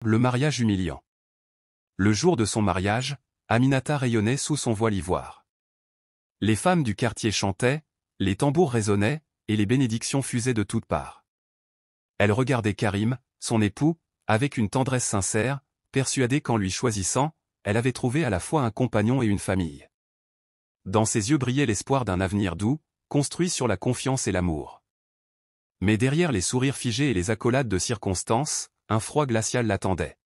Le mariage humiliant. Le jour de son mariage, Aminata rayonnait sous son voile ivoire. Les femmes du quartier chantaient, les tambours résonnaient, et les bénédictions fusaient de toutes parts. Elle regardait Karim, son époux, avec une tendresse sincère, persuadée qu'en lui choisissant, elle avait trouvé à la fois un compagnon et une famille. Dans ses yeux brillait l'espoir d'un avenir doux, construit sur la confiance et l'amour. Mais derrière les sourires figés et les accolades de circonstance, un froid glacial l'attendait.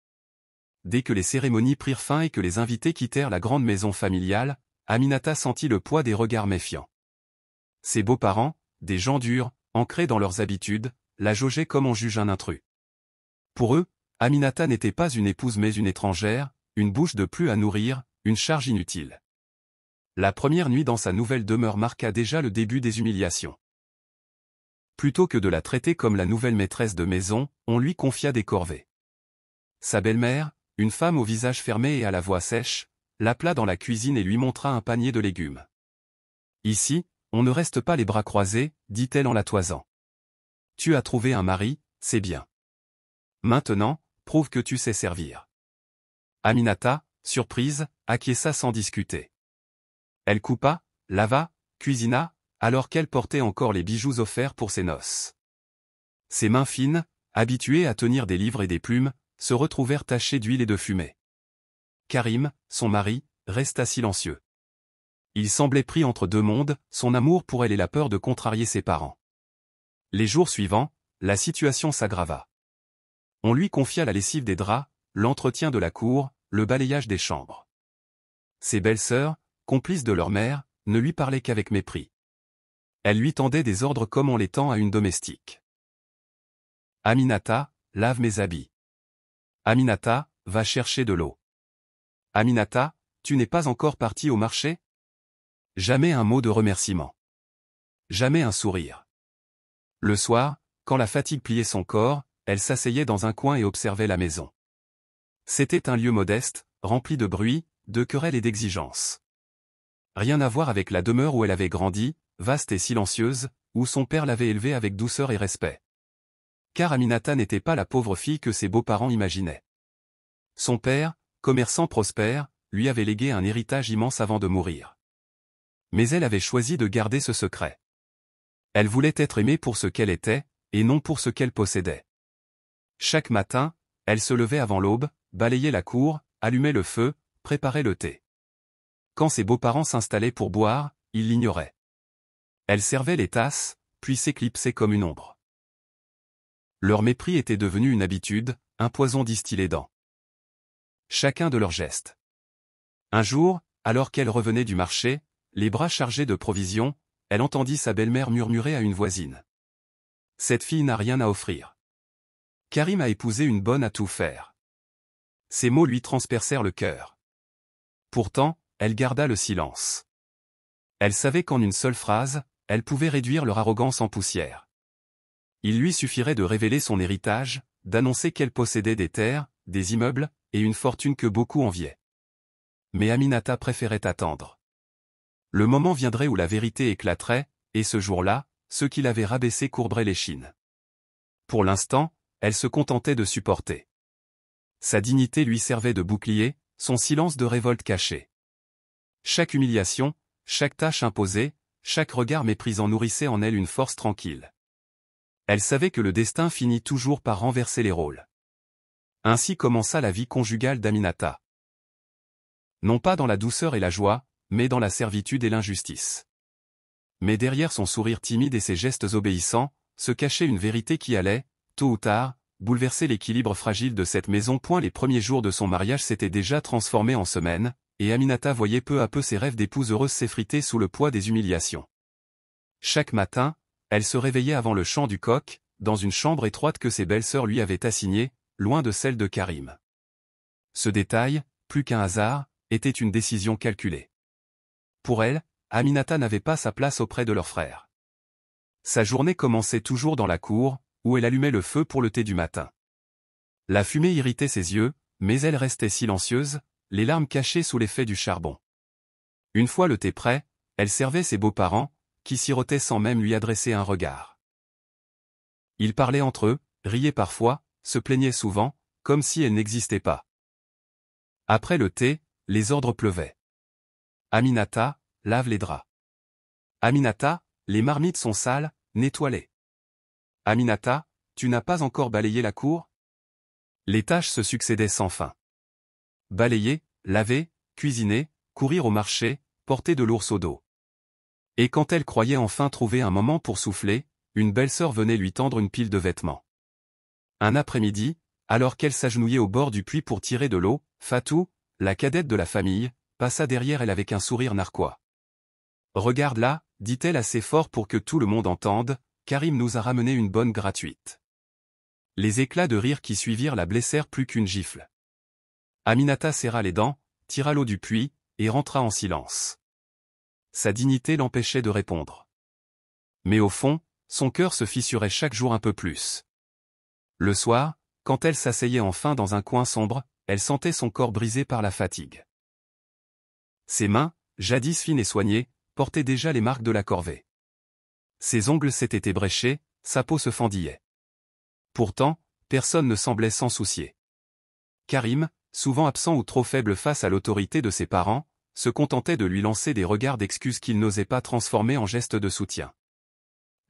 Dès que les cérémonies prirent fin et que les invités quittèrent la grande maison familiale, Aminata sentit le poids des regards méfiants. Ses beaux-parents, des gens durs, ancrés dans leurs habitudes, la jaugeaient comme on juge un intrus. Pour eux, Aminata n'était pas une épouse mais une étrangère, une bouche de plus à nourrir, une charge inutile. La première nuit dans sa nouvelle demeure marqua déjà le début des humiliations. Plutôt que de la traiter comme la nouvelle maîtresse de maison, on lui confia des corvées. Sa belle-mère, une femme au visage fermé et à la voix sèche, l'appela dans la cuisine et lui montra un panier de légumes. « Ici, on ne reste pas les bras croisés, dit-elle en la toisant. Tu as trouvé un mari, c'est bien. Maintenant, prouve que tu sais servir. » Aminata, surprise, acquiesça sans discuter. Elle coupa, lava, cuisina, alors qu'elle portait encore les bijoux offerts pour ses noces. Ses mains fines, habituées à tenir des livres et des plumes, se retrouvèrent tachées d'huile et de fumée. Karim, son mari, resta silencieux. Il semblait pris entre deux mondes, son amour pour elle et la peur de contrarier ses parents. Les jours suivants, la situation s'aggrava. On lui confia la lessive des draps, l'entretien de la cour, le balayage des chambres. Ses belles-sœurs, complices de leur mère, ne lui parlaient qu'avec mépris. Elle lui tendait des ordres comme on les tend à une domestique. « Aminata, lave mes habits. Aminata, va chercher de l'eau. Aminata, tu n'es pas encore partie au marché ?» Jamais un mot de remerciement. Jamais un sourire. Le soir, quand la fatigue pliait son corps, elle s'asseyait dans un coin et observait la maison. C'était un lieu modeste, rempli de bruit, de querelles et d'exigences. Rien à voir avec la demeure où elle avait grandi, vaste et silencieuse, où son père l'avait élevée avec douceur et respect. Car Aminata n'était pas la pauvre fille que ses beaux-parents imaginaient. Son père, commerçant prospère, lui avait légué un héritage immense avant de mourir. Mais elle avait choisi de garder ce secret. Elle voulait être aimée pour ce qu'elle était, et non pour ce qu'elle possédait. Chaque matin, elle se levait avant l'aube, balayait la cour, allumait le feu, préparait le thé. Quand ses beaux-parents s'installaient pour boire, ils l'ignoraient. Elle servait les tasses, puis s'éclipsait comme une ombre. Leur mépris était devenu une habitude, un poison distillé dans chacun de leurs gestes. Un jour, alors qu'elle revenait du marché, les bras chargés de provisions, elle entendit sa belle-mère murmurer à une voisine. « Cette fille n'a rien à offrir. Karim a épousé une bonne à tout faire. » Ces mots lui transpercèrent le cœur. Pourtant, elle garda le silence. Elle savait qu'en une seule phrase, elle pouvait réduire leur arrogance en poussière. Il lui suffirait de révéler son héritage, d'annoncer qu'elle possédait des terres, des immeubles, et une fortune que beaucoup enviaient. Mais Aminata préférait attendre. Le moment viendrait où la vérité éclaterait, et ce jour-là, ceux qui l'avaient rabaissée courberaient l'échine. Pour l'instant, elle se contentait de supporter. Sa dignité lui servait de bouclier, son silence de révolte cachée. Chaque humiliation, chaque tâche imposée, chaque regard méprisant nourrissait en elle une force tranquille. Elle savait que le destin finit toujours par renverser les rôles. Ainsi commença la vie conjugale d'Aminata. Non pas dans la douceur et la joie, mais dans la servitude et l'injustice. Mais derrière son sourire timide et ses gestes obéissants, se cachait une vérité qui allait, tôt ou tard, bouleverser l'équilibre fragile de cette maison. Les premiers jours de son mariage s'étaient déjà transformés en semaines, et Aminata voyait peu à peu ses rêves d'épouse heureuse s'effriter sous le poids des humiliations. Chaque matin, elle se réveillait avant le chant du coq, dans une chambre étroite que ses belles-sœurs lui avaient assignée, loin de celle de Karim. Ce détail, plus qu'un hasard, était une décision calculée. Pour elle, Aminata n'avait pas sa place auprès de leur frère. Sa journée commençait toujours dans la cour, où elle allumait le feu pour le thé du matin. La fumée irritait ses yeux, mais elle restait silencieuse, les larmes cachées sous l'effet du charbon. Une fois le thé prêt, elle servait ses beaux-parents, qui sirotaient sans même lui adresser un regard. Ils parlaient entre eux, riaient parfois, se plaignaient souvent, comme si elle n'existait pas. Après le thé, les ordres pleuvaient. Aminata, lave les draps. Aminata, les marmites sont sales, nettoie-les. Aminata, tu n'as pas encore balayé la cour? Les tâches se succédaient sans fin. Balayer, laver, cuisiner, courir au marché, porter de lourds seaux d'eau. Et quand elle croyait enfin trouver un moment pour souffler, une belle-sœur venait lui tendre une pile de vêtements. Un après-midi, alors qu'elle s'agenouillait au bord du puits pour tirer de l'eau, Fatou, la cadette de la famille, passa derrière elle avec un sourire narquois. « Regarde là, dit-elle assez fort pour que tout le monde entende, Karim nous a ramené une bonne gratuite. » Les éclats de rire qui suivirent la blessèrent plus qu'une gifle. Aminata serra les dents, tira l'eau du puits, et rentra en silence. Sa dignité l'empêchait de répondre. Mais au fond, son cœur se fissurait chaque jour un peu plus. Le soir, quand elle s'asseyait enfin dans un coin sombre, elle sentait son corps brisé par la fatigue. Ses mains, jadis fines et soignées, portaient déjà les marques de la corvée. Ses ongles s'étaient ébréchés, sa peau se fendillait. Pourtant, personne ne semblait s'en soucier. Karim, souvent absent ou trop faible face à l'autorité de ses parents, se contentait de lui lancer des regards d'excuses qu'il n'osait pas transformer en gestes de soutien.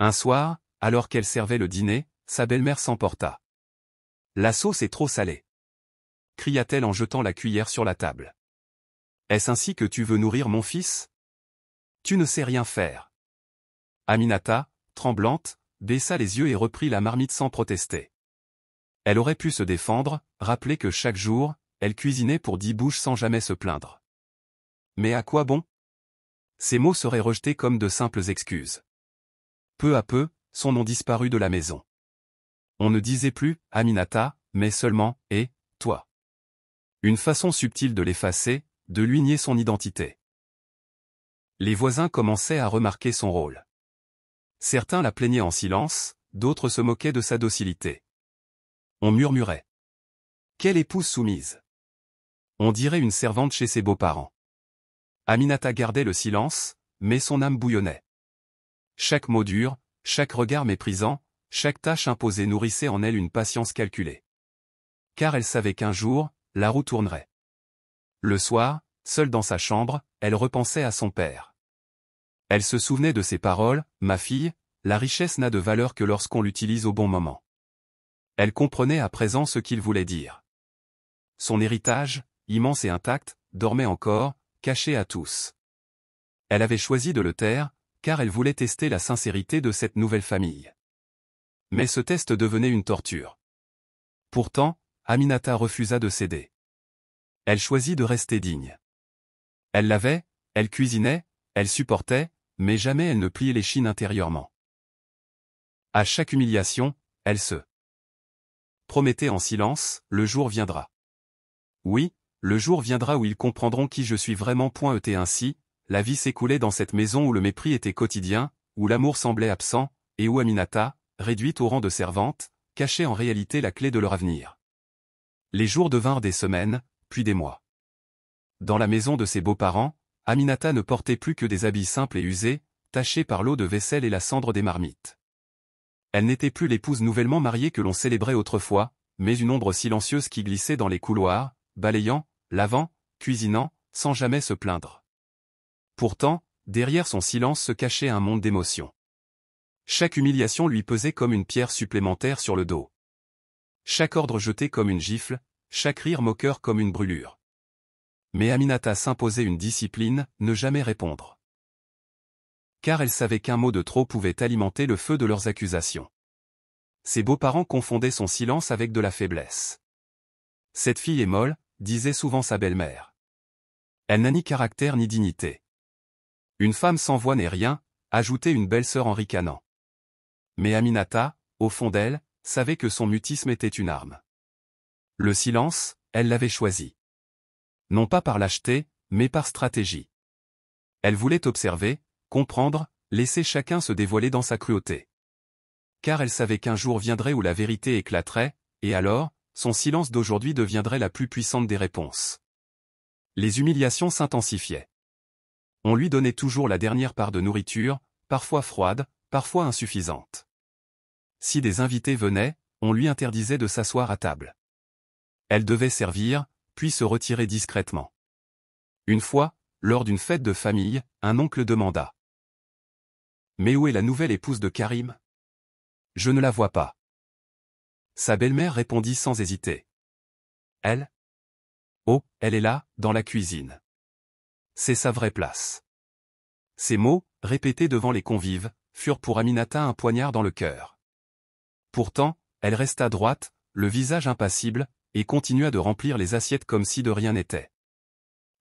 Un soir, alors qu'elle servait le dîner, sa belle-mère s'emporta. « La sauce est trop salée !» cria-t-elle en jetant la cuillère sur la table. « Est-ce ainsi que tu veux nourrir mon fils? Tu ne sais rien faire. » Aminata, tremblante, baissa les yeux et reprit la marmite sans protester. Elle aurait pu se défendre, rappeler que chaque jour, elle cuisinait pour 10 bouches sans jamais se plaindre. Mais à quoi bon? Ces mots seraient rejetés comme de simples excuses. Peu à peu, son nom disparut de la maison. On ne disait plus « Aminata », mais seulement « et toi ». Une façon subtile de l'effacer, de lui nier son identité. Les voisins commençaient à remarquer son rôle. Certains la plaignaient en silence, d'autres se moquaient de sa docilité. On murmurait. Quelle épouse soumise! On dirait une servante chez ses beaux-parents. Aminata gardait le silence, mais son âme bouillonnait. Chaque mot dur, chaque regard méprisant, chaque tâche imposée nourrissait en elle une patience calculée. Car elle savait qu'un jour, la roue tournerait. Le soir, seule dans sa chambre, elle repensait à son père. Elle se souvenait de ses paroles, « Ma fille, la richesse n'a de valeur que lorsqu'on l'utilise au bon moment. » Elle comprenait à présent ce qu'il voulait dire. Son héritage, immense et intact, dormait encore, caché à tous. Elle avait choisi de le taire, car elle voulait tester la sincérité de cette nouvelle famille. Mais ce test devenait une torture. Pourtant, Aminata refusa de céder. Elle choisit de rester digne. Elle lavait, elle cuisinait, elle supportait, mais jamais elle ne pliait l'échine intérieurement. À chaque humiliation, elle se promettait en silence, le jour viendra. Oui, le jour viendra où ils comprendront qui je suis vraiment. Et ainsi, la vie s'écoulait dans cette maison où le mépris était quotidien, où l'amour semblait absent, et où Aminata, réduite au rang de servante, cachait en réalité la clé de leur avenir. Les jours devinrent des semaines, puis des mois. Dans la maison de ses beaux-parents, Aminata ne portait plus que des habits simples et usés, tachés par l'eau de vaisselle et la cendre des marmites. Elle n'était plus l'épouse nouvellement mariée que l'on célébrait autrefois, mais une ombre silencieuse qui glissait dans les couloirs, balayant, lavant, cuisinant, sans jamais se plaindre. Pourtant, derrière son silence se cachait un monde d'émotions. Chaque humiliation lui pesait comme une pierre supplémentaire sur le dos. Chaque ordre jeté comme une gifle, chaque rire moqueur comme une brûlure. Mais Aminata s'imposait une discipline, ne jamais répondre. Car elle savait qu'un mot de trop pouvait alimenter le feu de leurs accusations. Ses beaux-parents confondaient son silence avec de la faiblesse. Cette fille est molle, disait souvent sa belle-mère. Elle n'a ni caractère ni dignité. Une femme sans voix n'est rien, ajoutait une belle-sœur en ricanant. Mais Aminata, au fond d'elle, savait que son mutisme était une arme. Le silence, elle l'avait choisi. Non pas par lâcheté, mais par stratégie. Elle voulait observer, comprendre, laisser chacun se dévoiler dans sa cruauté. Car elle savait qu'un jour viendrait où la vérité éclaterait, et alors, son silence d'aujourd'hui deviendrait la plus puissante des réponses. Les humiliations s'intensifiaient. On lui donnait toujours la dernière part de nourriture, parfois froide, parfois insuffisante. Si des invités venaient, on lui interdisait de s'asseoir à table. Elle devait servir, puis se retirer discrètement. Une fois, lors d'une fête de famille, un oncle demanda. « Mais où est la nouvelle épouse de Karim ? Je ne la vois pas. » Sa belle-mère répondit sans hésiter. « Elle ? Oh, elle est là, dans la cuisine. C'est sa vraie place. » Ces mots, répétés devant les convives, furent pour Aminata un poignard dans le cœur. Pourtant, elle resta droite, le visage impassible, et continua de remplir les assiettes comme si de rien n'était.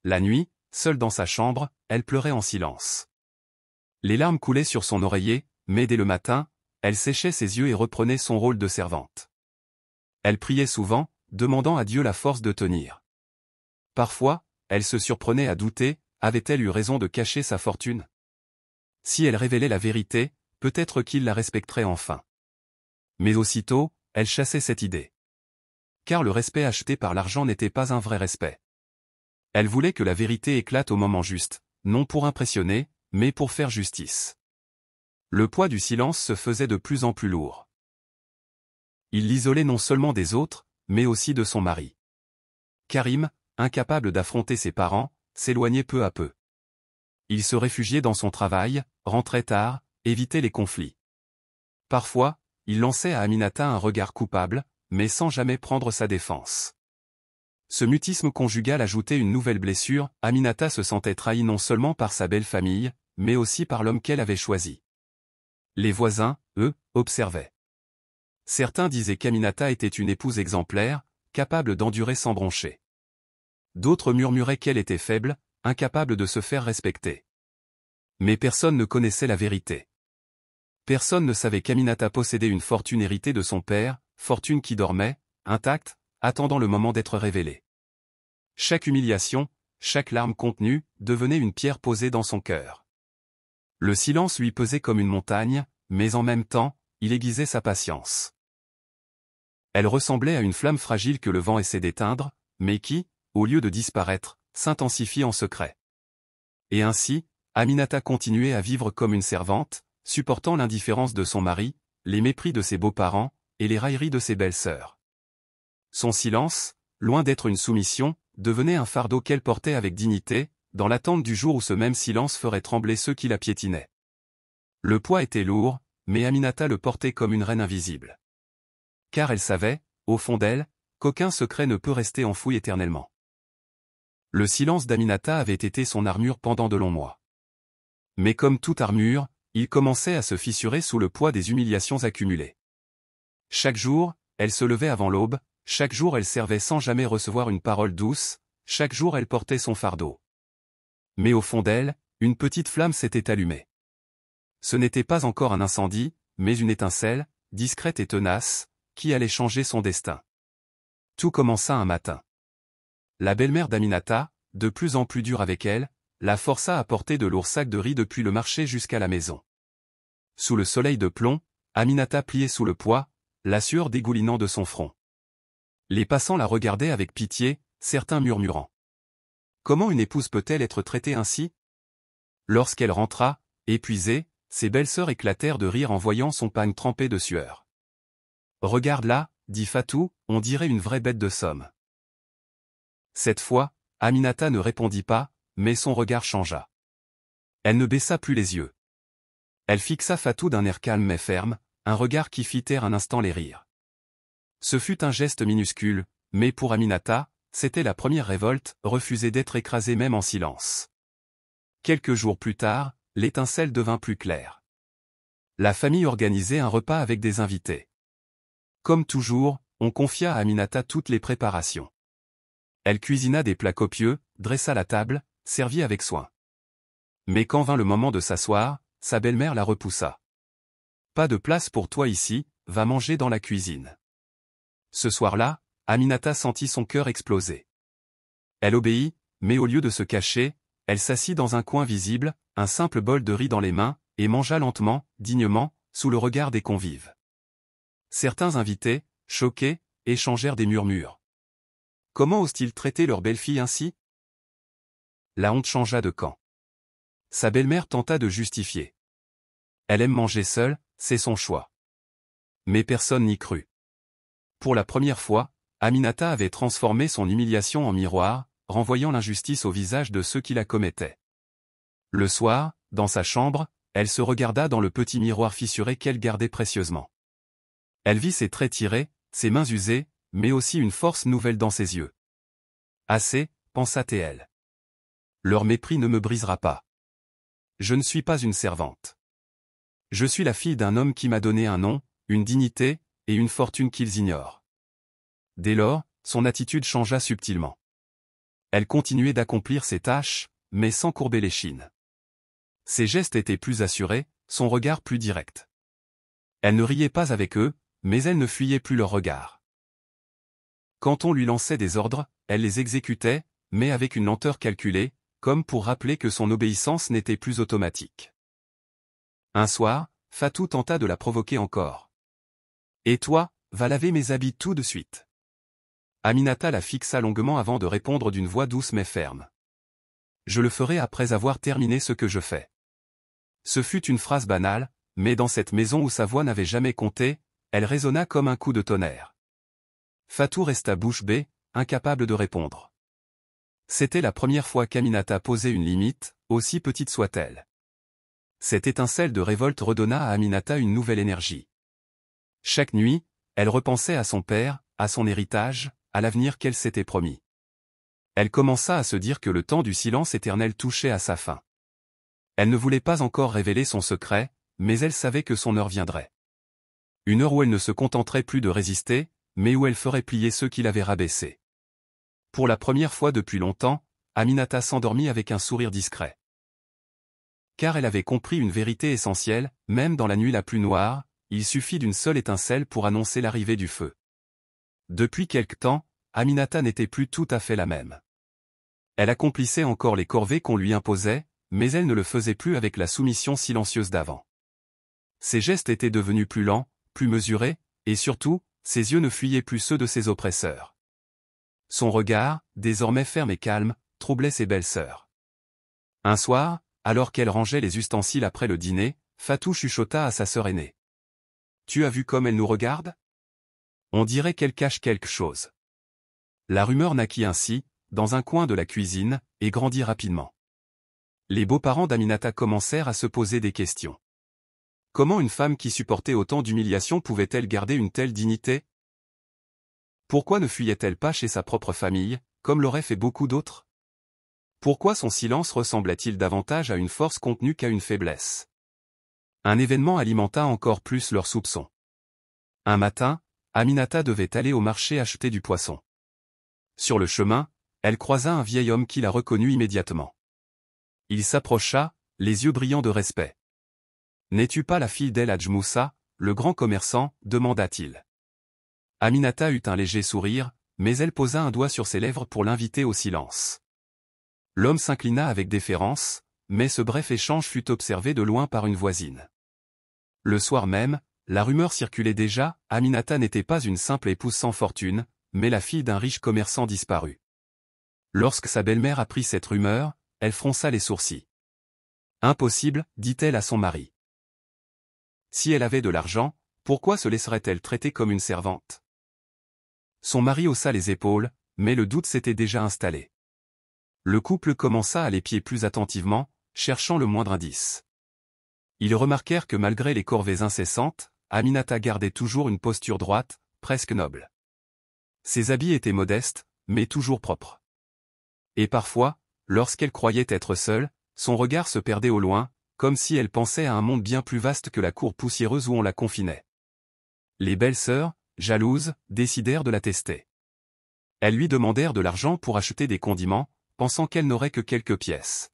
La nuit, seule dans sa chambre, elle pleurait en silence. Les larmes coulaient sur son oreiller, mais dès le matin, elle séchait ses yeux et reprenait son rôle de servante. Elle priait souvent, demandant à Dieu la force de tenir. Parfois, elle se surprenait à douter, avait-elle eu raison de cacher sa fortune ? Si elle révélait la vérité, peut-être qu'il la respecterait enfin. Mais aussitôt, elle chassait cette idée. Car le respect acheté par l'argent n'était pas un vrai respect. Elle voulait que la vérité éclate au moment juste, non pour impressionner, mais pour faire justice. Le poids du silence se faisait de plus en plus lourd. Il l'isolait non seulement des autres, mais aussi de son mari. Karim, incapable d'affronter ses parents, s'éloignait peu à peu. Il se réfugiait dans son travail, rentrait tard, évitait les conflits. Parfois, il lançait à Aminata un regard coupable, mais sans jamais prendre sa défense. Ce mutisme conjugal ajoutait une nouvelle blessure, Aminata se sentait trahie non seulement par sa belle famille, mais aussi par l'homme qu'elle avait choisi. Les voisins, eux, observaient. Certains disaient qu'Aminata était une épouse exemplaire, capable d'endurer sans broncher. D'autres murmuraient qu'elle était faible, incapable de se faire respecter. Mais personne ne connaissait la vérité. Personne ne savait qu'Aminata possédait une fortune héritée de son père, fortune qui dormait, intacte, attendant le moment d'être révélée. Chaque humiliation, chaque larme contenue, devenait une pierre posée dans son cœur. Le silence lui pesait comme une montagne, mais en même temps, il aiguisait sa patience. Elle ressemblait à une flamme fragile que le vent essaie d'éteindre, mais qui, au lieu de disparaître, s'intensifie en secret. Et ainsi, Aminata continuait à vivre comme une servante, supportant l'indifférence de son mari, les mépris de ses beaux-parents, et les railleries de ses belles-sœurs. Son silence, loin d'être une soumission, devenait un fardeau qu'elle portait avec dignité, dans l'attente du jour où ce même silence ferait trembler ceux qui la piétinaient. Le poids était lourd, mais Aminata le portait comme une reine invisible. Car elle savait, au fond d'elle, qu'aucun secret ne peut rester enfoui éternellement. Le silence d'Aminata avait été son armure pendant de longs mois. Mais comme toute armure, il commençait à se fissurer sous le poids des humiliations accumulées. Chaque jour, elle se levait avant l'aube, chaque jour elle servait sans jamais recevoir une parole douce, chaque jour elle portait son fardeau. Mais au fond d'elle, une petite flamme s'était allumée. Ce n'était pas encore un incendie, mais une étincelle, discrète et tenace, qui allait changer son destin. Tout commença un matin. La belle-mère d'Aminata, de plus en plus dure avec elle, la força à porter de lourds sacs de riz depuis le marché jusqu'à la maison. Sous le soleil de plomb, Aminata pliait sous le poids, la sueur dégoulinant de son front. Les passants la regardaient avec pitié, certains murmurant. Comment une épouse peut-elle être traitée ainsi ? Lorsqu'elle rentra, épuisée, ses belles-sœurs éclatèrent de rire en voyant son pagne trempé de sueur. « Regarde-la, dit Fatou, on dirait une vraie bête de somme. » Cette fois, Aminata ne répondit pas, mais son regard changea. Elle ne baissa plus les yeux. Elle fixa Fatou d'un air calme mais ferme, un regard qui fit taire un instant les rires. Ce fut un geste minuscule, mais pour Aminata, c'était la première révolte, refuser d'être écrasée même en silence. Quelques jours plus tard, l'étincelle devint plus claire. La famille organisait un repas avec des invités. Comme toujours, on confia à Aminata toutes les préparations. Elle cuisina des plats copieux, dressa la table, servit avec soin. Mais quand vint le moment de s'asseoir, sa belle-mère la repoussa. « Pas de place pour toi ici, va manger dans la cuisine. » Ce soir-là, Aminata sentit son cœur exploser. Elle obéit, mais au lieu de se cacher, elle s'assit dans un coin visible, un simple bol de riz dans les mains, et mangea lentement, dignement, sous le regard des convives. Certains invités, choqués, échangèrent des murmures. Comment osent-ils traiter leur belle-fille ainsi ? La honte changea de camp. Sa belle-mère tenta de justifier. Elle aime manger seule, c'est son choix. Mais personne n'y crut. Pour la première fois, Aminata avait transformé son humiliation en miroir, renvoyant l'injustice au visage de ceux qui la commettaient. Le soir, dans sa chambre, elle se regarda dans le petit miroir fissuré qu'elle gardait précieusement. Elle vit ses traits tirés, ses mains usées, mais aussi une force nouvelle dans ses yeux. Assez, pensa-t-elle. Leur mépris ne me brisera pas. Je ne suis pas une servante. Je suis la fille d'un homme qui m'a donné un nom, une dignité, et une fortune qu'ils ignorent. Dès lors, son attitude changea subtilement. Elle continuait d'accomplir ses tâches, mais sans courber l'échine. Ses gestes étaient plus assurés, son regard plus direct. Elle ne riait pas avec eux, mais elle ne fuyait plus leur regard. Quand on lui lançait des ordres, elle les exécutait, mais avec une lenteur calculée, comme pour rappeler que son obéissance n'était plus automatique. Un soir, Fatou tenta de la provoquer encore. « Et toi, va laver mes habits tout de suite. » Aminata la fixa longuement avant de répondre d'une voix douce mais ferme. « Je le ferai après avoir terminé ce que je fais. » Ce fut une phrase banale, mais dans cette maison où sa voix n'avait jamais compté, elle résonna comme un coup de tonnerre. Fatou resta bouche bée, incapable de répondre. C'était la première fois qu'Aminata posait une limite, aussi petite soit-elle. Cette étincelle de révolte redonna à Aminata une nouvelle énergie. Chaque nuit, elle repensait à son père, à son héritage, à l'avenir qu'elle s'était promis. Elle commença à se dire que le temps du silence éternel touchait à sa fin. Elle ne voulait pas encore révéler son secret, mais elle savait que son heure viendrait. Une heure où elle ne se contenterait plus de résister, mais où elle ferait plier ceux qui l'avaient rabaissée. Pour la première fois depuis longtemps, Aminata s'endormit avec un sourire discret. Car elle avait compris une vérité essentielle, même dans la nuit la plus noire, il suffit d'une seule étincelle pour annoncer l'arrivée du feu. Depuis quelque temps, Aminata n'était plus tout à fait la même. Elle accomplissait encore les corvées qu'on lui imposait, mais elle ne le faisait plus avec la soumission silencieuse d'avant. Ses gestes étaient devenus plus lents, plus mesurés, et surtout, ses yeux ne fuyaient plus ceux de ses oppresseurs. Son regard, désormais ferme et calme, troublait ses belles sœurs. Un soir, alors qu'elle rangeait les ustensiles après le dîner, Fatou chuchota à sa sœur aînée. « Tu as vu comme elle nous regarde ? On dirait qu'elle cache quelque chose. » La rumeur naquit ainsi, dans un coin de la cuisine, et grandit rapidement. Les beaux-parents d'Aminata commencèrent à se poser des questions. Comment une femme qui supportait autant d'humiliation pouvait-elle garder une telle dignité ? Pourquoi ne fuyait-elle pas chez sa propre famille, comme l'auraient fait beaucoup d'autres ? Pourquoi son silence ressemblait-il davantage à une force contenue qu'à une faiblesse ? Un événement alimenta encore plus leurs soupçons. Un matin, Aminata devait aller au marché acheter du poisson. Sur le chemin, elle croisa un vieil homme qui la reconnut immédiatement. Il s'approcha, les yeux brillants de respect. « N'es-tu pas la fille d'El Hadj Moussa, le grand commerçant ?» demanda-t-il. Aminata eut un léger sourire, mais elle posa un doigt sur ses lèvres pour l'inviter au silence. L'homme s'inclina avec déférence, mais ce bref échange fut observé de loin par une voisine. Le soir même, la rumeur circulait déjà, Aminata n'était pas une simple épouse sans fortune, mais la fille d'un riche commerçant disparu. Lorsque sa belle-mère apprit cette rumeur, elle fronça les sourcils. « Impossible, dit-elle à son mari. Si elle avait de l'argent, pourquoi se laisserait-elle traiter comme une servante ? » Son mari haussa les épaules, mais le doute s'était déjà installé. Le couple commença à l'épier plus attentivement, cherchant le moindre indice. Ils remarquèrent que malgré les corvées incessantes, Aminata gardait toujours une posture droite, presque noble. Ses habits étaient modestes, mais toujours propres. Et parfois, lorsqu'elle croyait être seule, son regard se perdait au loin, comme si elle pensait à un monde bien plus vaste que la cour poussiéreuse où on la confinait. Les belles sœurs, jalouses, décidèrent de la tester. Elles lui demandèrent de l'argent pour acheter des condiments, pensant qu'elle n'aurait que quelques pièces.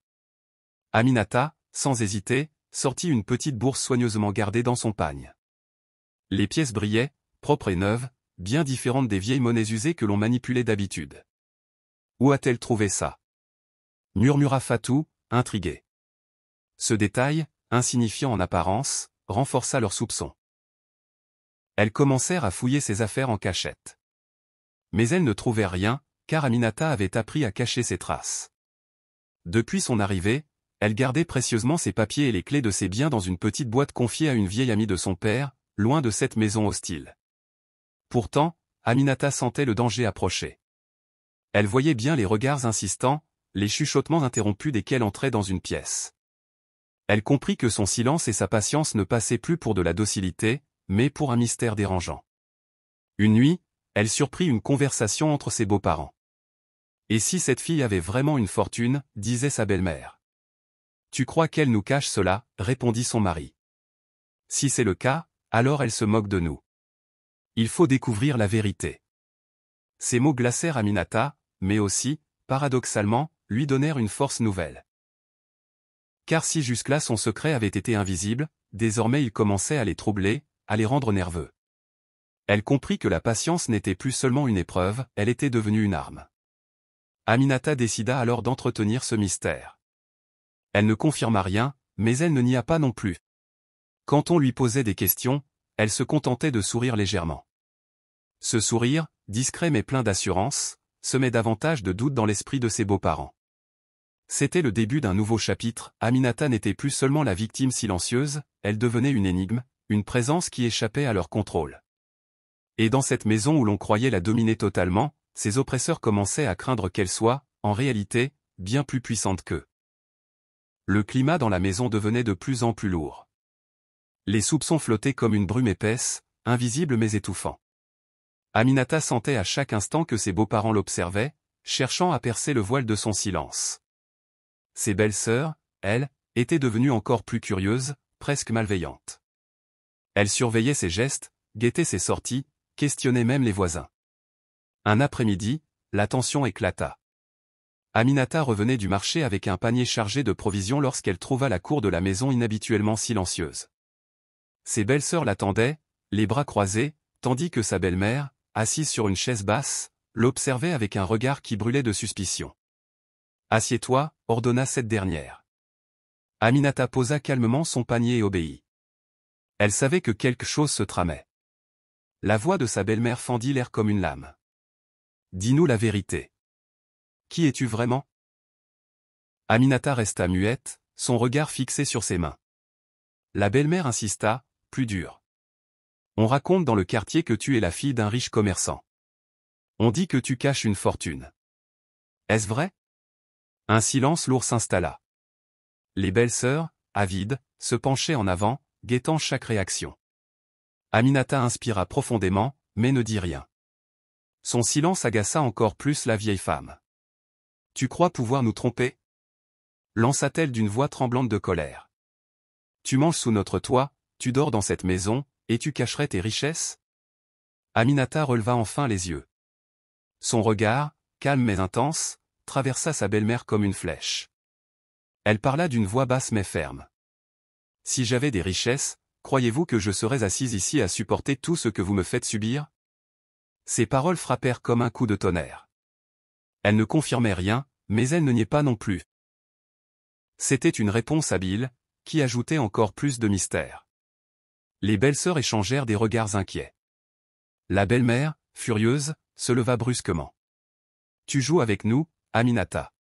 Aminata, sans hésiter, sortit une petite bourse soigneusement gardée dans son pagne. Les pièces brillaient, propres et neuves, bien différentes des vieilles monnaies usées que l'on manipulait d'habitude. « Où a-t-elle trouvé ça ?» murmura Fatou, intriguée. Ce détail, insignifiant en apparence, renforça leurs soupçons. Elles commencèrent à fouiller ses affaires en cachette. Mais elles ne trouvèrent rien, car Aminata avait appris à cacher ses traces. Depuis son arrivée, elle gardait précieusement ses papiers et les clés de ses biens dans une petite boîte confiée à une vieille amie de son père, loin de cette maison hostile. Pourtant, Aminata sentait le danger approcher. Elle voyait bien les regards insistants, les chuchotements interrompus desquels entraient dans une pièce. Elle comprit que son silence et sa patience ne passaient plus pour de la docilité, mais pour un mystère dérangeant. Une nuit, elle surprit une conversation entre ses beaux-parents. « Et si cette fille avait vraiment une fortune ?» disait sa belle-mère. « Tu crois qu'elle nous cache cela ?» répondit son mari. « Si c'est le cas, alors elle se moque de nous. Il faut découvrir la vérité. » Ces mots glacèrent Aminata, mais aussi, paradoxalement, lui donnèrent une force nouvelle. Car si jusque-là son secret avait été invisible, désormais il commençait à les troubler, à les rendre nerveux. Elle comprit que la patience n'était plus seulement une épreuve, elle était devenue une arme. Aminata décida alors d'entretenir ce mystère. Elle ne confirma rien, mais elle ne nia pas non plus. Quand on lui posait des questions, elle se contentait de sourire légèrement. Ce sourire, discret mais plein d'assurance, semait davantage de doute dans l'esprit de ses beaux-parents. C'était le début d'un nouveau chapitre, Aminata n'était plus seulement la victime silencieuse, elle devenait une énigme, une présence qui échappait à leur contrôle. Et dans cette maison où l'on croyait la dominer totalement, ses oppresseurs commençaient à craindre qu'elle soit, en réalité, bien plus puissante qu'eux. Le climat dans la maison devenait de plus en plus lourd. Les soupçons flottaient comme une brume épaisse, invisible mais étouffant. Aminata sentait à chaque instant que ses beaux-parents l'observaient, cherchant à percer le voile de son silence. Ses belles-sœurs, elles, étaient devenues encore plus curieuses, presque malveillantes. Elles surveillaient ses gestes, guettaient ses sorties, questionnaient même les voisins. Un après-midi, la tension éclata. Aminata revenait du marché avec un panier chargé de provisions lorsqu'elle trouva la cour de la maison inhabituellement silencieuse. Ses belles-sœurs l'attendaient, les bras croisés, tandis que sa belle-mère, assise sur une chaise basse, l'observait avec un regard qui brûlait de suspicion. « Assieds-toi » ordonna cette dernière. Aminata posa calmement son panier et obéit. Elle savait que quelque chose se tramait. La voix de sa belle-mère fendit l'air comme une lame. « Dis-nous la vérité. Qui es-tu vraiment ?» Aminata resta muette, son regard fixé sur ses mains. La belle-mère insista, plus dur. « On raconte dans le quartier que tu es la fille d'un riche commerçant. On dit que tu caches une fortune. Est-ce vrai ?» Un silence lourd s'installa. Les belles-sœurs, avides, se penchaient en avant, guettant chaque réaction. Aminata inspira profondément, mais ne dit rien. Son silence agaça encore plus la vieille femme. « Tu crois pouvoir nous tromper ?» lança-t-elle d'une voix tremblante de colère. « Tu manges sous notre toit, tu dors dans cette maison, et tu cacherais tes richesses ?» Aminata releva enfin les yeux. Son regard, calme mais intense, traversa sa belle-mère comme une flèche. Elle parla d'une voix basse mais ferme. « Si j'avais des richesses, croyez-vous que je serais assise ici à supporter tout ce que vous me faites subir ?» Ces paroles frappèrent comme un coup de tonnerre. Elle ne confirmait rien, mais elle ne niait pas non plus. C'était une réponse habile, qui ajoutait encore plus de mystère. Les belles-sœurs échangèrent des regards inquiets. La belle-mère, furieuse, se leva brusquement. « Tu joues avec nous, Aminata.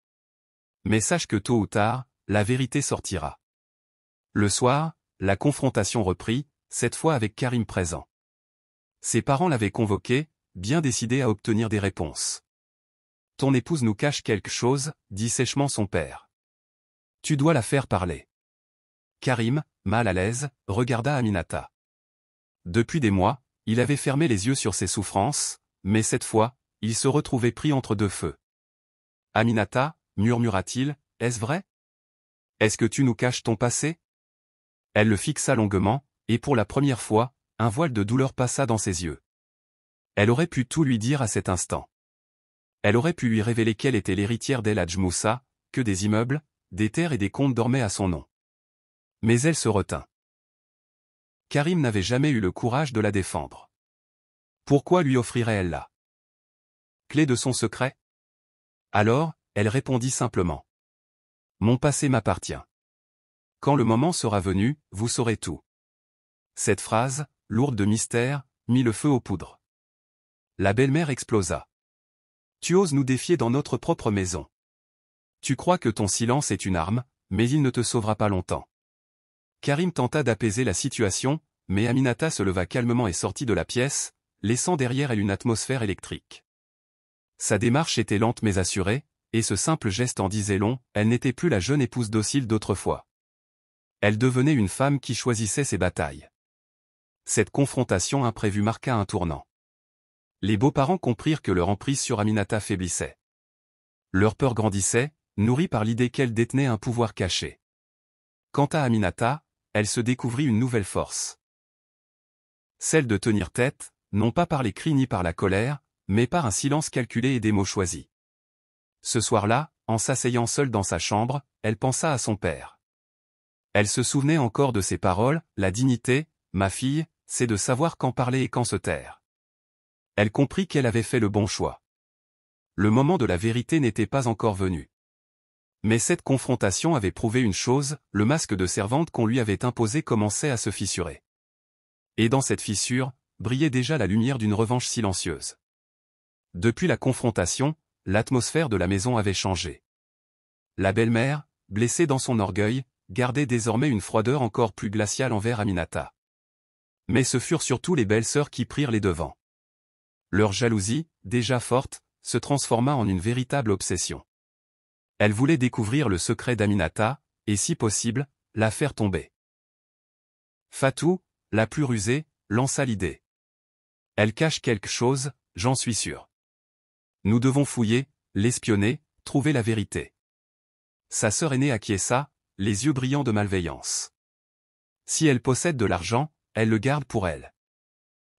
Mais sache que tôt ou tard, la vérité sortira. » Le soir, la confrontation reprit, cette fois avec Karim présent. Ses parents l'avaient convoqué, bien décidés à obtenir des réponses. « Ton épouse nous cache quelque chose, » dit sèchement son père. « Tu dois la faire parler. » Karim, mal à l'aise, regarda Aminata. Depuis des mois, il avait fermé les yeux sur ses souffrances, mais cette fois, il se retrouvait pris entre deux feux. « Aminata, » murmura-t-il, « est-ce vrai? Est-ce que tu nous caches ton passé ?» Elle le fixa longuement, et pour la première fois, un voile de douleur passa dans ses yeux. Elle aurait pu tout lui dire à cet instant. Elle aurait pu lui révéler qu'elle était l'héritière d'El Hadj Moussa, que des immeubles, des terres et des comptes dormaient à son nom. Mais elle se retint. Karim n'avait jamais eu le courage de la défendre. Pourquoi lui offrirait-elle la clé de son secret? Alors, elle répondit simplement. « Mon passé m'appartient. Quand le moment sera venu, vous saurez tout. » Cette phrase, lourde de mystère, mit le feu aux poudres. La belle-mère explosa. « Tu oses nous défier dans notre propre maison. Tu crois que ton silence est une arme, mais il ne te sauvera pas longtemps. » Karim tenta d'apaiser la situation, mais Aminata se leva calmement et sortit de la pièce, laissant derrière elle une atmosphère électrique. Sa démarche était lente mais assurée, et ce simple geste en disait long, elle n'était plus la jeune épouse docile d'autrefois. Elle devenait une femme qui choisissait ses batailles. Cette confrontation imprévue marqua un tournant. Les beaux-parents comprirent que leur emprise sur Aminata faiblissait. Leur peur grandissait, nourrie par l'idée qu'elle détenait un pouvoir caché. Quant à Aminata, elle se découvrit une nouvelle force. Celle de tenir tête, non pas par les cris ni par la colère, mais par un silence calculé et des mots choisis. Ce soir-là, en s'asseyant seule dans sa chambre, elle pensa à son père. Elle se souvenait encore de ses paroles, la dignité, ma fille, c'est de savoir quand parler et quand se taire. Elle comprit qu'elle avait fait le bon choix. Le moment de la vérité n'était pas encore venu. Mais cette confrontation avait prouvé une chose, le masque de servante qu'on lui avait imposé commençait à se fissurer. Et dans cette fissure, brillait déjà la lumière d'une revanche silencieuse. Depuis la confrontation, l'atmosphère de la maison avait changé. La belle-mère, blessée dans son orgueil, gardait désormais une froideur encore plus glaciale envers Aminata. Mais ce furent surtout les belles-sœurs qui prirent les devants. Leur jalousie, déjà forte, se transforma en une véritable obsession. Elles voulaient découvrir le secret d'Aminata, et si possible, la faire tomber. Fatou, la plus rusée, lança l'idée. Elle cache quelque chose, j'en suis sûr. Nous devons fouiller, l'espionner, trouver la vérité. Sa sœur aînée acquiesça, les yeux brillants de malveillance. Si elle possède de l'argent, elle le garde pour elle.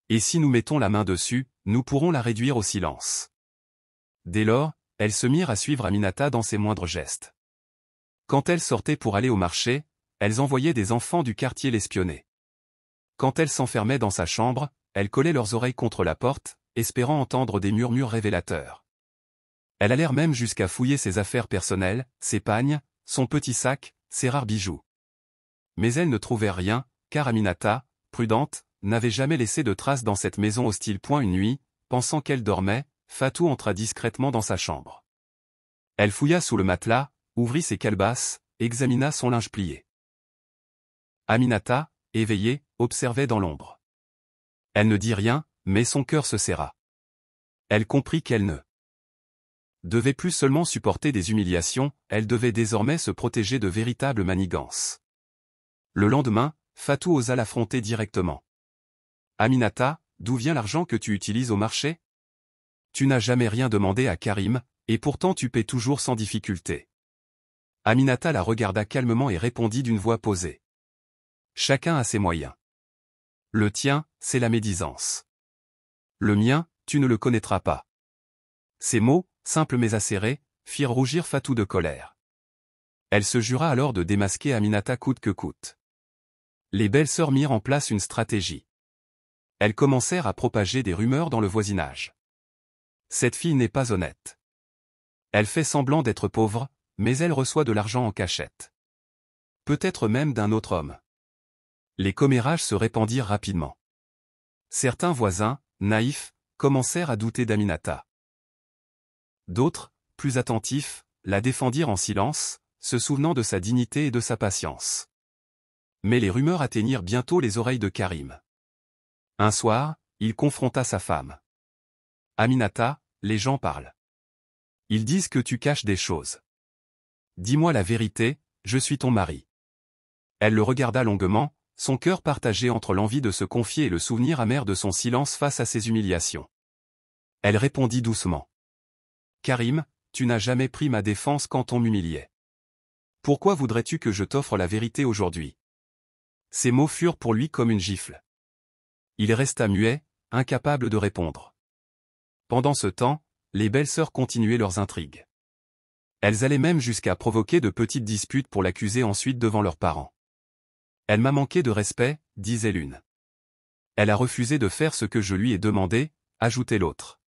Et si nous mettons la main dessus, nous pourrons la réduire au silence. Dès lors, elles se mirent à suivre Aminata dans ses moindres gestes. Quand elle sortait pour aller au marché, elles envoyaient des enfants du quartier l'espionner. Quand elle s'enfermait dans sa chambre, elles collaient leurs oreilles contre la porte, espérant entendre des murmures révélateurs. Elles allèrent même jusqu'à fouiller ses affaires personnelles, ses pagnes, son petit sac, ses rares bijoux. Mais elles ne trouvèrent rien, car Aminata, prudente, n'avait jamais laissé de traces dans cette maison hostile. Une nuit, pensant qu'elle dormait, Fatou entra discrètement dans sa chambre. Elle fouilla sous le matelas, ouvrit ses calebasses, examina son linge plié. Aminata, éveillée, observait dans l'ombre. Elle ne dit rien, mais son cœur se serra. Elle comprit qu'elle ne devait plus seulement supporter des humiliations, elle devait désormais se protéger de véritables manigances. Le lendemain, Fatou osa l'affronter directement. « Aminata, d'où vient l'argent que tu utilises au marché ? Tu n'as jamais rien demandé à Karim, et pourtant tu paies toujours sans difficulté. » Aminata la regarda calmement et répondit d'une voix posée. « Chacun a ses moyens. Le tien, c'est la médisance. Le mien, tu ne le connaîtras pas. » Ces mots, simples mais acérés, firent rougir Fatou de colère. Elle se jura alors de démasquer Aminata coûte que coûte. Les belles-sœurs mirent en place une stratégie. Elles commencèrent à propager des rumeurs dans le voisinage. Cette fille n'est pas honnête. Elle fait semblant d'être pauvre, mais elle reçoit de l'argent en cachette. Peut-être même d'un autre homme. Les commérages se répandirent rapidement. Certains voisins, naïfs, commencèrent à douter d'Aminata. D'autres, plus attentifs, la défendirent en silence, se souvenant de sa dignité et de sa patience. Mais les rumeurs atteignirent bientôt les oreilles de Karim. Un soir, il confronta sa femme. « Aminata, les gens parlent. Ils disent que tu caches des choses. Dis-moi la vérité, je suis ton mari. » Elle le regarda longuement, son cœur partagé entre l'envie de se confier et le souvenir amer de son silence face à ses humiliations. Elle répondit doucement. « Karim, tu n'as jamais pris ma défense quand on m'humiliait. Pourquoi voudrais-tu que je t'offre la vérité aujourd'hui ?» Ces mots furent pour lui comme une gifle. Il resta muet, incapable de répondre. Pendant ce temps, les belles-sœurs continuaient leurs intrigues. Elles allaient même jusqu'à provoquer de petites disputes pour l'accuser ensuite devant leurs parents. « Elle m'a manqué de respect, » disait l'une. « Elle a refusé de faire ce que je lui ai demandé, » ajoutait l'autre.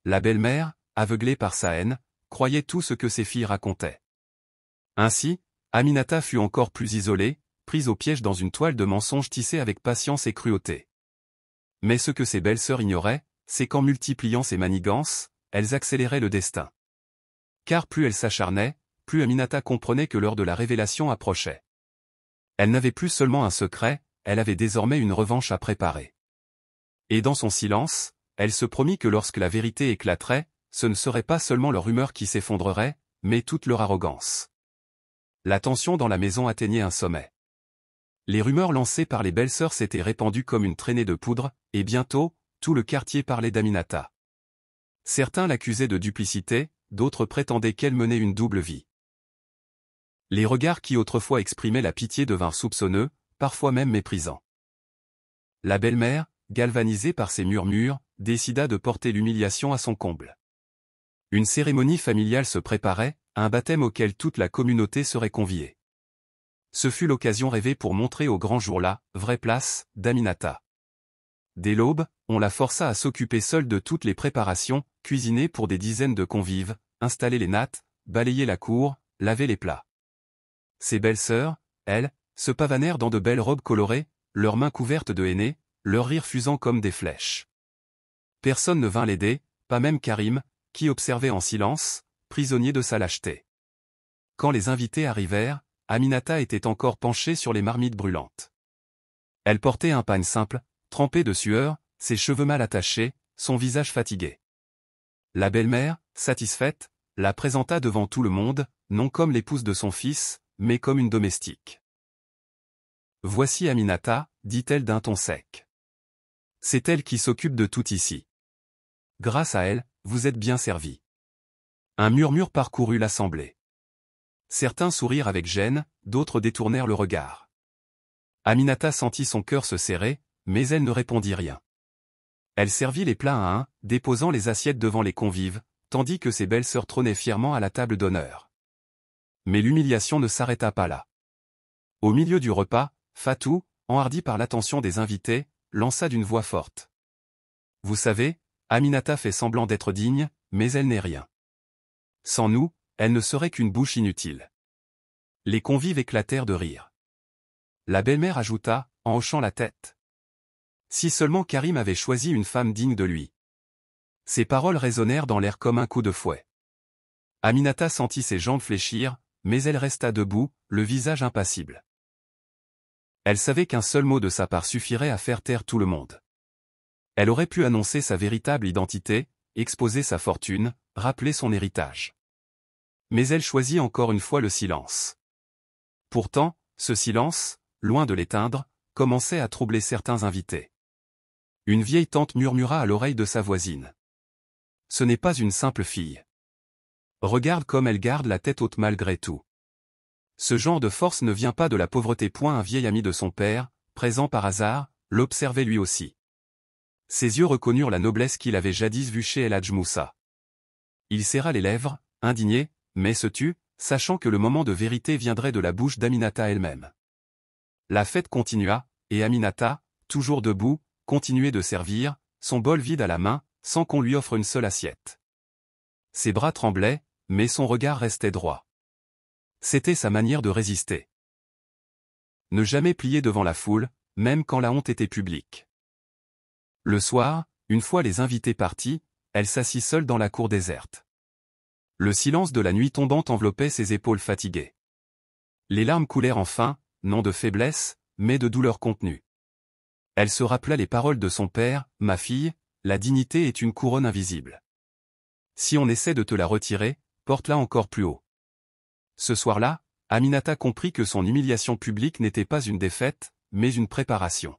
La belle-mère, aveuglée par sa haine, croyait tout ce que ses filles racontaient. Ainsi, Aminata fut encore plus isolée, prise au piège dans une toile de mensonges tissée avec patience et cruauté. Mais ce que ses belles-sœurs ignoraient, c'est qu'en multipliant ses manigances, elles accéléraient le destin. Car plus elles s'acharnaient, plus Aminata comprenait que l'heure de la révélation approchait. Elle n'avait plus seulement un secret, elle avait désormais une revanche à préparer. Et dans son silence, elle se promit que lorsque la vérité éclaterait, ce ne serait pas seulement leur humeur qui s'effondrerait, mais toute leur arrogance. La tension dans la maison atteignait un sommet. Les rumeurs lancées par les belles-sœurs s'étaient répandues comme une traînée de poudre, et bientôt, tout le quartier parlait d'Aminata. Certains l'accusaient de duplicité, d'autres prétendaient qu'elle menait une double vie. Les regards qui autrefois exprimaient la pitié devinrent soupçonneux, parfois même méprisants. La belle-mère, galvanisée par ces murmures, décida de porter l'humiliation à son comble. Une cérémonie familiale se préparait, un baptême auquel toute la communauté serait conviée. Ce fut l'occasion rêvée pour montrer au grand jour la vraie place d'Aminata. Dès l'aube, on la força à s'occuper seule de toutes les préparations, cuisiner pour des dizaines de convives, installer les nattes, balayer la cour, laver les plats. Ses belles-sœurs, elles, se pavanèrent dans de belles robes colorées, leurs mains couvertes de henné, leurs rires fusant comme des flèches. Personne ne vint l'aider, pas même Karim, qui observait en silence, prisonnier de sa lâcheté. Quand les invités arrivèrent, Aminata était encore penchée sur les marmites brûlantes. Elle portait un pagne simple, trempé de sueur, ses cheveux mal attachés, son visage fatigué. La belle-mère, satisfaite, la présenta devant tout le monde, non comme l'épouse de son fils, mais comme une domestique. « Voici Aminata, dit-elle d'un ton sec. C'est elle qui s'occupe de tout ici. Grâce à elle, vous êtes bien servis. » Un murmure parcourut l'assemblée. Certains sourirent avec gêne, d'autres détournèrent le regard. Aminata sentit son cœur se serrer, mais elle ne répondit rien. Elle servit les plats à un, déposant les assiettes devant les convives, tandis que ses belles-sœurs trônaient fièrement à la table d'honneur. Mais l'humiliation ne s'arrêta pas là. Au milieu du repas, Fatou, enhardi par l'attention des invités, lança d'une voix forte. « Vous savez, Aminata fait semblant d'être digne, mais elle n'est rien. Sans nous, elle ne serait qu'une bouche inutile. » Les convives éclatèrent de rire. La belle-mère ajouta, en hochant la tête. Si seulement Karim avait choisi une femme digne de lui. Ces paroles résonnèrent dans l'air comme un coup de fouet. Aminata sentit ses jambes fléchir, mais elle resta debout, le visage impassible. Elle savait qu'un seul mot de sa part suffirait à faire taire tout le monde. Elle aurait pu annoncer sa véritable identité, exposer sa fortune, rappeler son héritage. Mais elle choisit encore une fois le silence. Pourtant, ce silence, loin de l'éteindre, commençait à troubler certains invités. Une vieille tante murmura à l'oreille de sa voisine. « Ce n'est pas une simple fille. Regarde comme elle garde la tête haute malgré tout. Ce genre de force ne vient pas de la pauvreté. » Un vieil ami de son père, présent par hasard, l'observait lui aussi. Ses yeux reconnurent la noblesse qu'il avait jadis vue chez El Hadj Moussa. Il serra les lèvres, indigné, mais se tut, sachant que le moment de vérité viendrait de la bouche d'Aminata elle-même. La fête continua, et Aminata, toujours debout, continuait de servir, son bol vide à la main, sans qu'on lui offre une seule assiette. Ses bras tremblaient, mais son regard restait droit. C'était sa manière de résister. Ne jamais plier devant la foule, même quand la honte était publique. Le soir, une fois les invités partis, elle s'assit seule dans la cour déserte. Le silence de la nuit tombante enveloppait ses épaules fatiguées. Les larmes coulèrent enfin, non de faiblesse, mais de douleur contenue. Elle se rappela les paroles de son père, « Ma fille, la dignité est une couronne invisible. Si on essaie de te la retirer, porte-la encore plus haut. » Ce soir-là, Aminata comprit que son humiliation publique n'était pas une défaite, mais une préparation.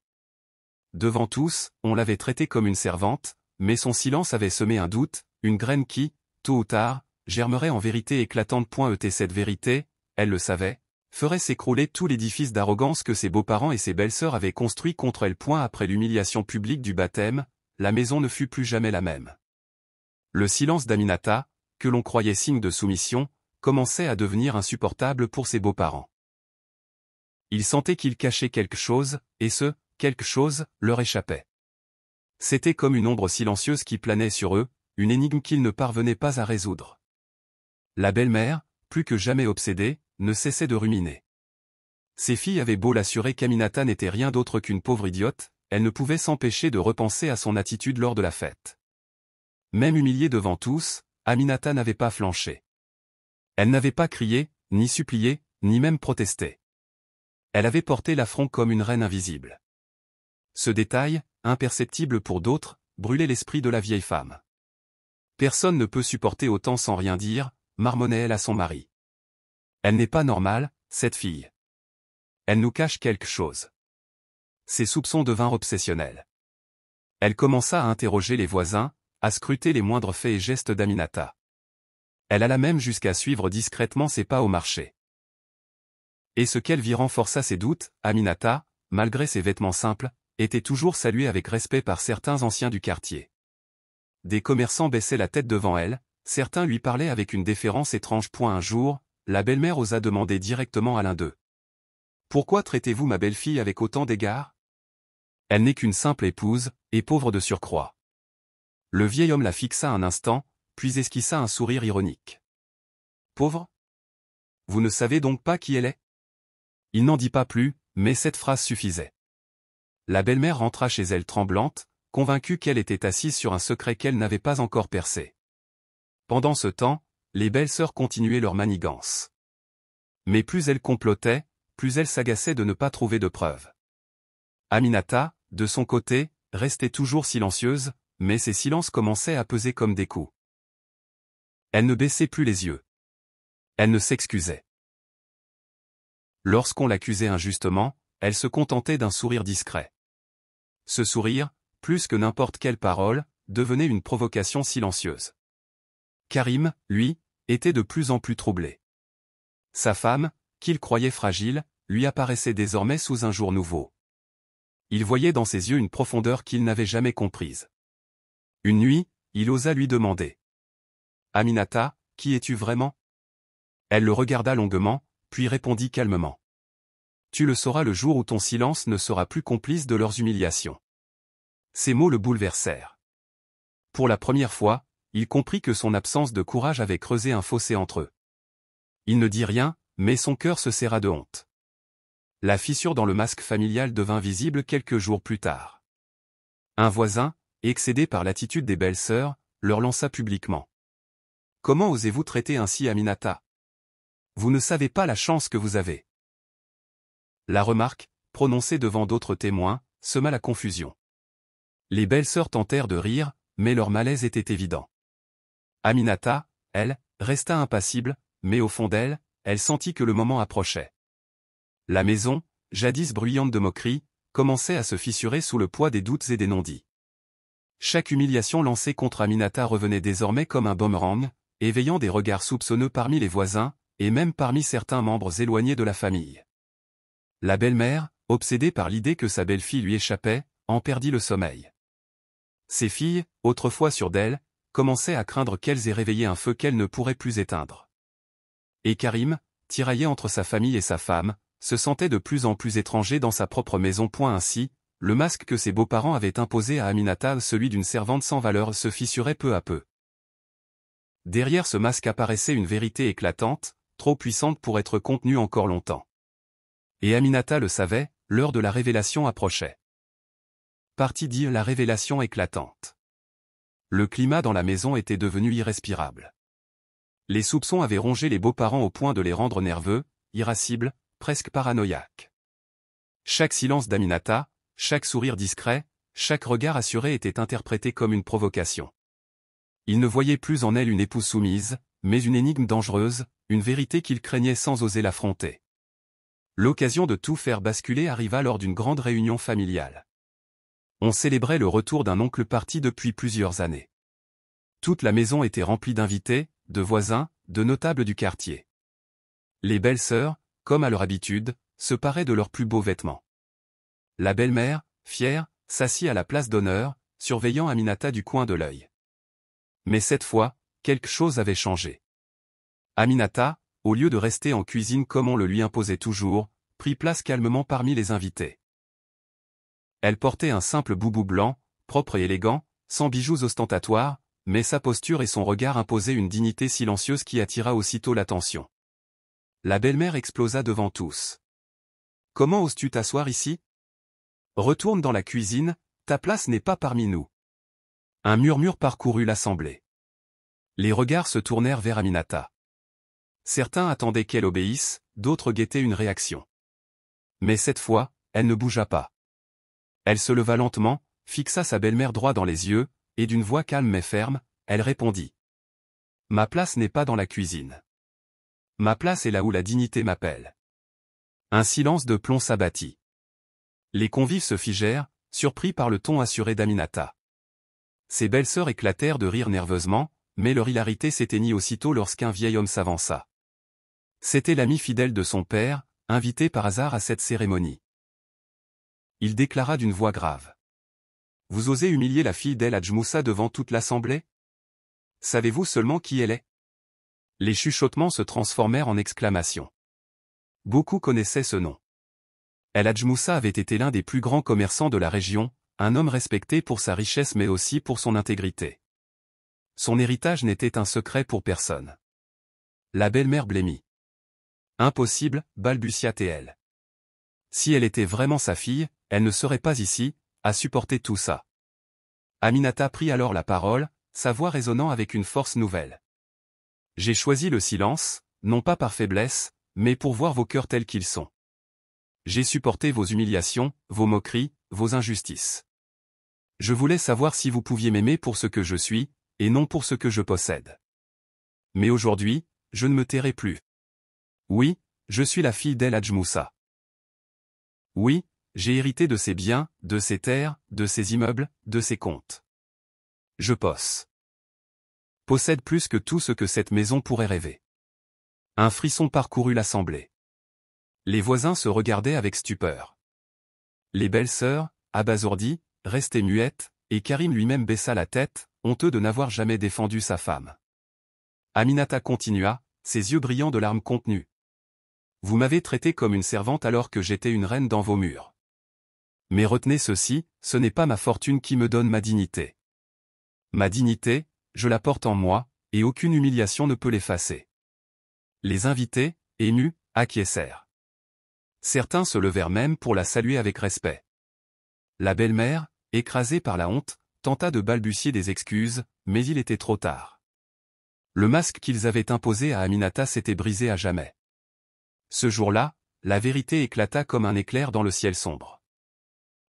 Devant tous, on l'avait traitée comme une servante, mais son silence avait semé un doute, une graine qui, tôt ou tard, germerait en vérité éclatante. Cette vérité, elle le savait, ferait s'écrouler tout l'édifice d'arrogance que ses beaux-parents et ses belles-sœurs avaient construit contre elle. Après l'humiliation publique du baptême, la maison ne fut plus jamais la même. Le silence d'Aminata, que l'on croyait signe de soumission, commençait à devenir insupportable pour ses beaux-parents. Ils sentaient qu'ils cachaient quelque chose, et ce quelque chose leur échappait. C'était comme une ombre silencieuse qui planait sur eux, une énigme qu'ils ne parvenaient pas à résoudre. La belle-mère, plus que jamais obsédée, ne cessait de ruminer. Ses filles avaient beau l'assurer qu'Aminata n'était rien d'autre qu'une pauvre idiote, elle ne pouvait s'empêcher de repenser à son attitude lors de la fête. Même humiliée devant tous, Aminata n'avait pas flanché. Elle n'avait pas crié, ni supplié, ni même protesté. Elle avait porté l'affront comme une reine invisible. Ce détail, imperceptible pour d'autres, brûlait l'esprit de la vieille femme. Personne ne peut supporter autant sans rien dire, marmonnait-elle à son mari. Elle n'est pas normale, cette fille. Elle nous cache quelque chose. Ses soupçons devinrent obsessionnels. Elle commença à interroger les voisins, à scruter les moindres faits et gestes d'Aminata. Elle alla même jusqu'à suivre discrètement ses pas au marché. Et ce qu'elle vit renforça ses doutes, Aminata, malgré ses vêtements simples, était toujours saluée avec respect par certains anciens du quartier. Des commerçants baissaient la tête devant elle, certains lui parlaient avec une déférence étrange. Un jour, la belle-mère osa demander directement à l'un d'eux. « Pourquoi traitez-vous ma belle-fille avec autant d'égard ? Elle n'est qu'une simple épouse, et pauvre de surcroît. » Le vieil homme la fixa un instant, puis esquissa un sourire ironique. « Pauvre ? Vous ne savez donc pas qui elle est ?» Il n'en dit pas plus, mais cette phrase suffisait. La belle-mère rentra chez elle tremblante, convaincue qu'elle était assise sur un secret qu'elle n'avait pas encore percé. Pendant ce temps, les belles-sœurs continuaient leur manigance. Mais plus elles complotaient, plus elles s'agaçaient de ne pas trouver de preuves. Aminata, de son côté, restait toujours silencieuse, mais ses silences commençaient à peser comme des coups. Elle ne baissait plus les yeux. Elle ne s'excusait. Lorsqu'on l'accusait injustement, elle se contentait d'un sourire discret. Ce sourire, plus que n'importe quelle parole, devenait une provocation silencieuse. Karim, lui, était de plus en plus troublé. Sa femme, qu'il croyait fragile, lui apparaissait désormais sous un jour nouveau. Il voyait dans ses yeux une profondeur qu'il n'avait jamais comprise. Une nuit, il osa lui demander. « Aminata, qui es-tu vraiment ?» Elle le regarda longuement, puis répondit calmement. « Tu le sauras le jour où ton silence ne sera plus complice de leurs humiliations. » Ces mots le bouleversèrent. Pour la première fois, il comprit que son absence de courage avait creusé un fossé entre eux. Il ne dit rien, mais son cœur se serra de honte. La fissure dans le masque familial devint visible quelques jours plus tard. Un voisin, excédé par l'attitude des belles-sœurs, leur lança publiquement. « Comment osez-vous traiter ainsi Aminata ? Vous ne savez pas la chance que vous avez. » La remarque, prononcée devant d'autres témoins, sema la confusion. Les belles-sœurs tentèrent de rire, mais leur malaise était évident. Aminata, elle, resta impassible, mais au fond d'elle, elle sentit que le moment approchait. La maison, jadis bruyante de moqueries, commençait à se fissurer sous le poids des doutes et des non-dits. Chaque humiliation lancée contre Aminata revenait désormais comme un boomerang, éveillant des regards soupçonneux parmi les voisins, et même parmi certains membres éloignés de la famille. La belle-mère, obsédée par l'idée que sa belle-fille lui échappait, en perdit le sommeil. Ses filles, autrefois sûres d'elle, commençaient à craindre qu'elles aient réveillé un feu qu'elles ne pourraient plus éteindre. Et Karim, tiraillé entre sa famille et sa femme, se sentait de plus en plus étranger dans sa propre maison. Ainsi, le masque que ses beaux-parents avaient imposé à Aminata, celui d'une servante sans valeur, se fissurait peu à peu. Derrière ce masque apparaissait une vérité éclatante, trop puissante pour être contenue encore longtemps. Et Aminata le savait, l'heure de la révélation approchait. Partie dit la révélation éclatante. Le climat dans la maison était devenu irrespirable. Les soupçons avaient rongé les beaux-parents au point de les rendre nerveux, irascibles, presque paranoïaques. Chaque silence d'Aminata, chaque sourire discret, chaque regard assuré était interprété comme une provocation. Il ne voyait plus en elle une épouse soumise, mais une énigme dangereuse, une vérité qu'il craignait sans oser l'affronter. L'occasion de tout faire basculer arriva lors d'une grande réunion familiale. On célébrait le retour d'un oncle parti depuis plusieurs années. Toute la maison était remplie d'invités, de voisins, de notables du quartier. Les belles-sœurs, comme à leur habitude, se paraient de leurs plus beaux vêtements. La belle-mère, fière, s'assit à la place d'honneur, surveillant Aminata du coin de l'œil. Mais cette fois, quelque chose avait changé. Aminata, au lieu de rester en cuisine comme on le lui imposait toujours, prit place calmement parmi les invités. Elle portait un simple boubou blanc, propre et élégant, sans bijoux ostentatoires, mais sa posture et son regard imposaient une dignité silencieuse qui attira aussitôt l'attention. La belle-mère explosa devant tous. « Comment oses-tu t'asseoir ici ? Retourne dans la cuisine, ta place n'est pas parmi nous. » Un murmure parcourut l'assemblée. Les regards se tournèrent vers Aminata. Certains attendaient qu'elle obéisse, d'autres guettaient une réaction. Mais cette fois, elle ne bougea pas. Elle se leva lentement, fixa sa belle-mère droit dans les yeux, et d'une voix calme mais ferme, elle répondit. « Ma place n'est pas dans la cuisine. Ma place est là où la dignité m'appelle. » Un silence de plomb s'abattit. Les convives se figèrent, surpris par le ton assuré d'Aminata. Ses belles-sœurs éclatèrent de rire nerveusement, mais leur hilarité s'éteignit aussitôt lorsqu'un vieil homme s'avança. C'était l'ami fidèle de son père, invité par hasard à cette cérémonie. Il déclara d'une voix grave. « Vous osez humilier la fille d'El Hadj Moussa devant toute l'assemblée? Savez-vous seulement qui elle est ?» Les chuchotements se transformèrent en exclamations. Beaucoup connaissaient ce nom. El Hadj Moussa avait été l'un des plus grands commerçants de la région, un homme respecté pour sa richesse mais aussi pour son intégrité. Son héritage n'était un secret pour personne. La belle-mère blêmit. « Impossible, balbutia-t-elle. Si elle était vraiment sa fille, elle ne serait pas ici, à supporter tout ça. » Aminata prit alors la parole, sa voix résonnant avec une force nouvelle. « J'ai choisi le silence, non pas par faiblesse, mais pour voir vos cœurs tels qu'ils sont. J'ai supporté vos humiliations, vos moqueries, vos injustices. Je voulais savoir si vous pouviez m'aimer pour ce que je suis, et non pour ce que je possède. Mais aujourd'hui, je ne me tairai plus. Oui, je suis la fille d'El Hadj Moussa. Oui, j'ai hérité de ses biens, de ses terres, de ses immeubles, de ses comptes. Je possède plus que tout ce que cette maison pourrait rêver. » Un frisson parcourut l'assemblée. Les voisins se regardaient avec stupeur. Les belles-sœurs, abasourdies, restaient muettes, et Karim lui-même baissa la tête, honteux de n'avoir jamais défendu sa femme. Aminata continua, ses yeux brillants de larmes contenues. « Vous m'avez traité comme une servante alors que j'étais une reine dans vos murs. Mais retenez ceci, ce n'est pas ma fortune qui me donne ma dignité. Ma dignité, je la porte en moi, et aucune humiliation ne peut l'effacer. » Les invités, émus, acquiescèrent. Certains se levèrent même pour la saluer avec respect. La belle-mère, écrasée par la honte, tenta de balbutier des excuses, mais il était trop tard. Le masque qu'ils avaient imposé à Aminata s'était brisé à jamais. Ce jour-là, la vérité éclata comme un éclair dans le ciel sombre.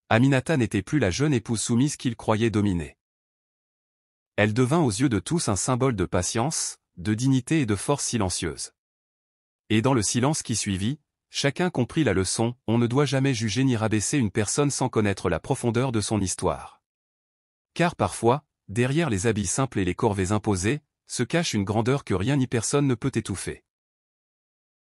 Aminata n'était plus la jeune épouse soumise qu'il croyait dominer. Elle devint aux yeux de tous un symbole de patience, de dignité et de force silencieuse. Et dans le silence qui suivit, chacun comprit la leçon, on ne doit jamais juger ni rabaisser une personne sans connaître la profondeur de son histoire. Car parfois, derrière les habits simples et les corvées imposées, se cache une grandeur que rien ni personne ne peut étouffer.